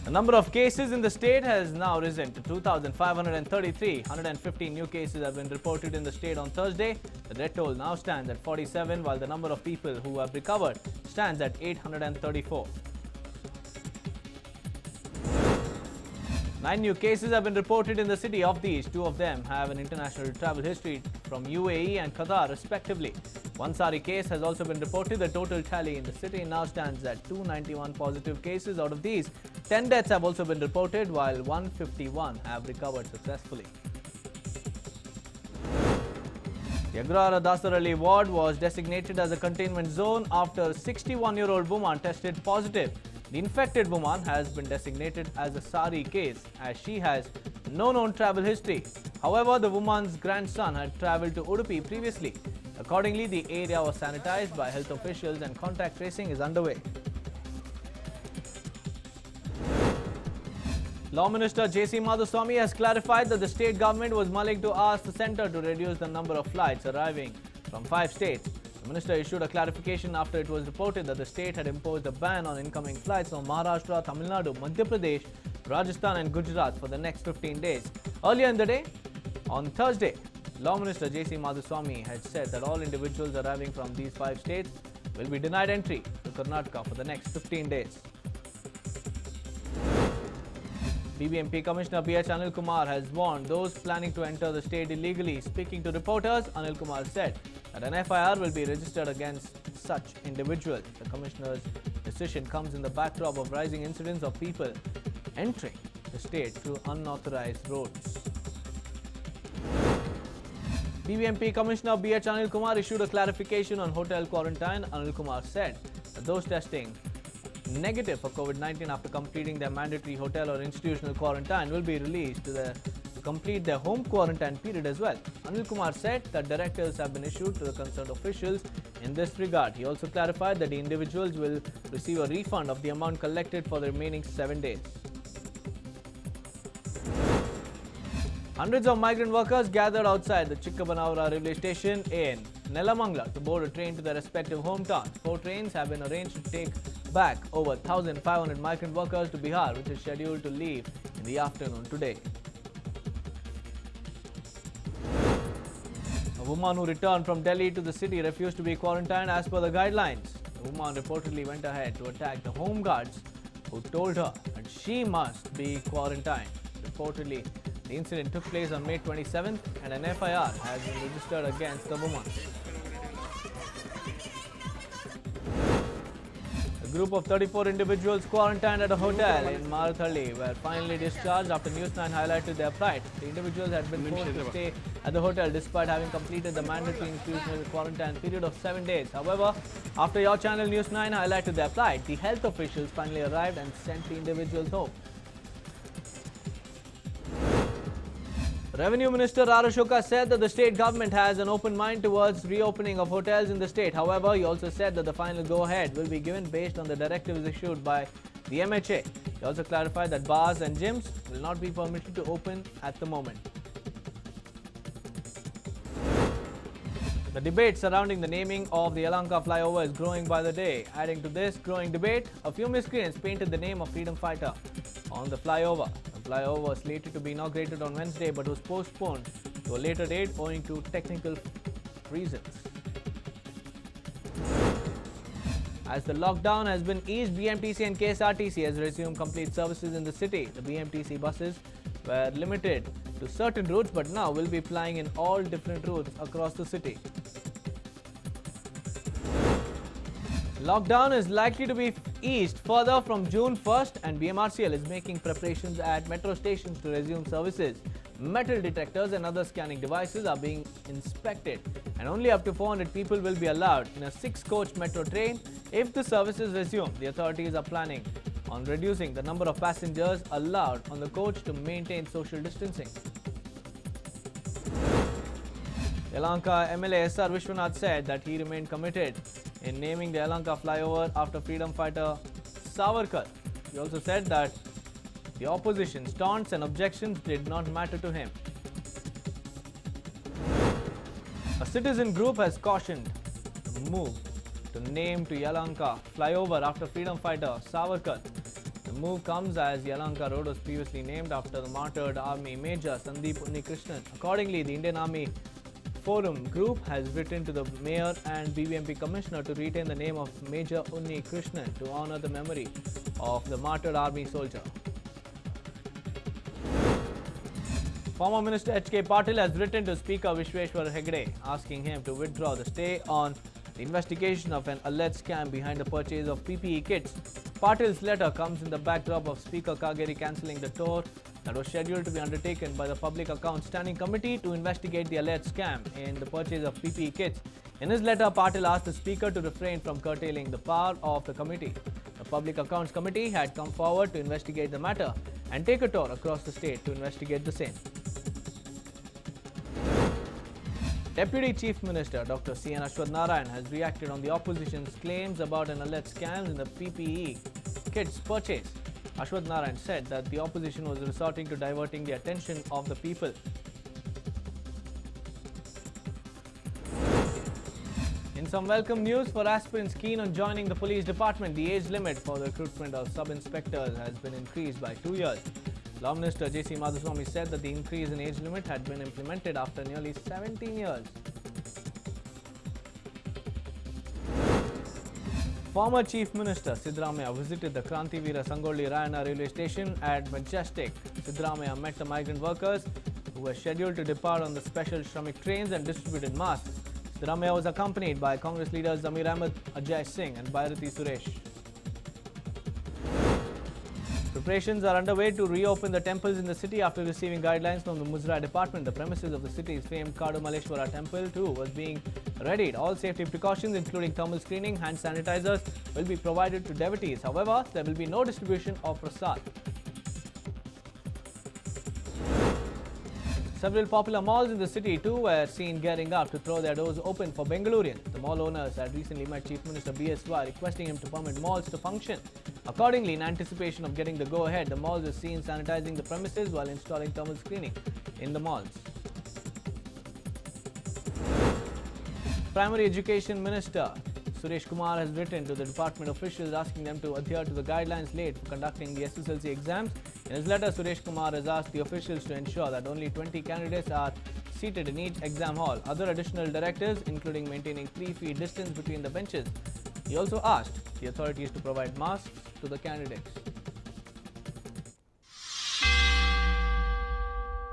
The number of cases in the state has now risen to 2,533. 115 new cases have been reported in the state on Thursday. The death toll now stands at 47, while the number of people who have recovered stands at 834. 9 new cases have been reported in the city. Of these, 2 of them have an international travel history from UAE and Qatar, respectively. One Sari case has also been reported. The total tally in the city now stands at 291 positive cases. Out of these, 10 deaths have also been reported, while 151 have recovered successfully. The Agrara Dasarali ward was designated as a containment zone after a 61-year-old woman tested positive. The infected woman has been designated as a Sari case as she has no known travel history. However, the woman's grandson had travelled to Udupi previously. Accordingly, the area was sanitized by health officials and contact tracing is underway. Law Minister J.C. Madhuswamy has clarified that the state government was mulling to ask the centre to reduce the number of flights arriving from 5 states. The minister issued a clarification after it was reported that the state had imposed a ban on incoming flights from Maharashtra, Tamil Nadu, Madhya Pradesh, Rajasthan and Gujarat for the next 15 days. Earlier in the day, on Thursday, Law Minister J.C. Madhuswamy had said that all individuals arriving from these 5 states will be denied entry to Karnataka for the next 15 days. BBMP Commissioner B.H. Anil Kumar has warned those planning to enter the state illegally. Speaking to reporters, Anil Kumar said that an FIR will be registered against such individuals. The Commissioner's decision comes in the backdrop of rising incidents of people entering the state through unauthorized roads. BBMP Commissioner B.H. Anil Kumar issued a clarification on hotel quarantine. Anil Kumar said that those testing negative for COVID-19 after completing their mandatory hotel or institutional quarantine will be released to complete their home quarantine period as well. Anil Kumar said that directives have been issued to the concerned officials in this regard. He also clarified that the individuals will receive a refund of the amount collected for the remaining 7 days. Hundreds of migrant workers gathered outside the Chikkabanavara railway station in Nelamangala to board a train to their respective hometowns. 4 trains have been arranged to take back over 1,500 migrant workers to Bihar, which is scheduled to leave in the afternoon today. A woman who returned from Delhi to the city refused to be quarantined as per the guidelines. The woman reportedly went ahead to attack the home guards who told her that she must be quarantined. Reportedly, the incident took place on May 27th and an FIR has been registered against the woman. A group of 34 individuals quarantined at a hotel in Marathalli were finally discharged after News 9 highlighted their plight. The individuals had been forced to stay at the hotel despite having completed the mandatory institutional quarantine period of 7 days. However, after your channel News 9 highlighted their plight, the health officials finally arrived and sent the individuals home. Revenue Minister R. Ashoka said that the state government has an open mind towards reopening of hotels in the state. However, he also said that the final go-ahead will be given based on the directives issued by the MHA. He also clarified that bars and gyms will not be permitted to open at the moment. The debate surrounding the naming of the Yelahanka flyover is growing by the day. Adding to this growing debate, a few miscreants painted the name of freedom fighter on the flyover. The flyover was slated to be inaugurated on Wednesday but was postponed to a later date owing to technical reasons. As the lockdown has been eased, BMTC and KSRTC has resumed complete services in the city. The BMTC buses were limited to certain routes but now will be plying in all different routes across the city. Lockdown is likely to be eased further from June 1st and BMRCL is making preparations at metro stations to resume services. Metal detectors and other scanning devices are being inspected and only up to 400 people will be allowed in a 6-coach metro train. If the services resume, the authorities are planning on reducing the number of passengers allowed on the coach to maintain social distancing. Yelahanka MLA S.R. Vishwanath said that he remained committed in naming the Yelahanka flyover after freedom fighter Savarkar. He also said that the opposition's taunts and objections did not matter to him. A citizen group has cautioned the move to name to Yelahanka flyover after freedom fighter Savarkar The move comes as Yelahanka Road was previously named after the martyred Army Major Sandeep Unnikrishnan. Accordingly, the Indian Army Forum Group has written to the Mayor and BBMP Commissioner to retain the name of Major Unnikrishnan to honour the memory of the martyred Army soldier. Former Minister H.K. Patil has written to Speaker Vishweshwar Hegde asking him to withdraw the stay on the investigation of an alleged scam behind the purchase of PPE kits. Patil's letter comes in the backdrop of Speaker Kageri cancelling the tour that was scheduled to be undertaken by the Public Accounts Standing Committee to investigate the alleged scam in the purchase of PPE kits. In his letter, Patil asked the Speaker to refrain from curtailing the power of the committee. The Public Accounts Committee had come forward to investigate the matter and take a tour across the state to investigate the same. Deputy Chief Minister Dr. C.N. Ashwath Narayan has reacted on the opposition's claims about an alleged scam in the PPE kits purchase. Ashwath Narayan said that the opposition was resorting to diverting the attention of the people. In some welcome news for aspirants keen on joining the police department, the age limit for the recruitment of sub-inspectors has been increased by 2 years. Law Minister J.C. Madhuswamy said that the increase in age limit had been implemented after nearly 17 years. Former Chief Minister Siddaramaiah visited the Krantivira Sangolli Rayana railway station at Majestic. Siddaramaiah met the migrant workers who were scheduled to depart on the special Shramik trains and distributed masks. Siddaramaiah was accompanied by Congress leaders Zamir Ahmed, Ajay Singh and Bhairati Suresh. Preparations are underway to reopen the temples in the city after receiving guidelines from the Muzra department. The premises of the city's famed Kadumaleshwara temple too was being readied. All safety precautions including thermal screening, hand sanitizers will be provided to devotees. However, there will be no distribution of prasad. Several popular malls in the city too were seen gearing up to throw their doors open for Bengalurians. The mall owners had recently met Chief Minister BSY requesting him to permit malls to function. Accordingly, in anticipation of getting the go-ahead, the malls were seen sanitizing the premises while installing thermal screening in the malls. Primary Education Minister Suresh Kumar has written to the department officials asking them to adhere to the guidelines laid for conducting the SSLC exams. In his letter, Suresh Kumar has asked the officials to ensure that only 20 candidates are seated in each exam hall. Other additional directives, including maintaining 3 feet distance between the benches. He also asked the authorities to provide masks to the candidates.